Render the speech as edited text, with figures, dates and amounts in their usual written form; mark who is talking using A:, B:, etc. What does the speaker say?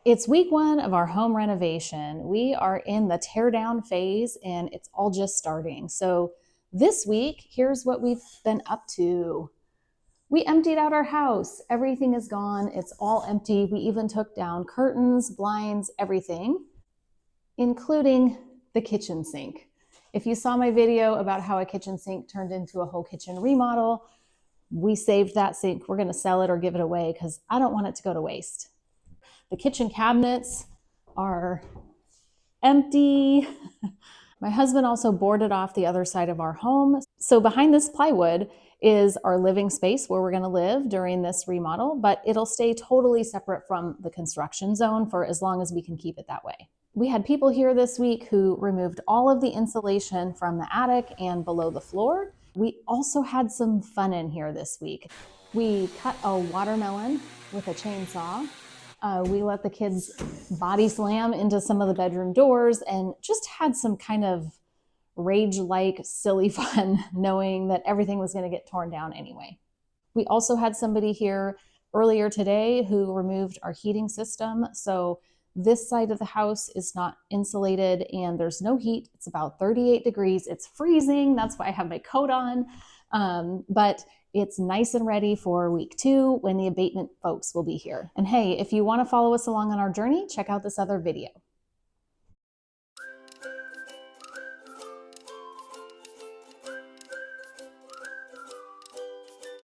A: It's week one of our home renovation. We are in the tear down phase and it's all just starting. So this week, here's what we've been up to. We emptied out our house. Everything is gone. It's all empty. We even took down curtains, blinds, everything, including the kitchen sink. If you saw my video about how a kitchen sink turned into a whole kitchen remodel, we saved that sink. We're going to sell it or give it away because I don't want it to go to waste. The kitchen cabinets are empty. My husband also boarded off the other side of our home. So behind this plywood is our living space where we're going to live during this remodel, but it'll stay totally separate from the construction zone for as long as we can keep it that way. We had people here this week who removed all of the insulation from the attic and below the floor. We also had some fun in here this week. We cut a watermelon with a chainsaw. We let the kids body slam into some of the bedroom doors and just had some kind of rage-like silly fun knowing that everything was going to get torn down anyway. We also had somebody here earlier today who removed our heating system. So this side of the house is not insulated and there's no heat. It's about 38 degrees. It's freezing. That's why I have my coat on. But it's nice and ready for week 2 when the abatement folks will be here. And hey, if you want to follow us along on our journey, check out this other video.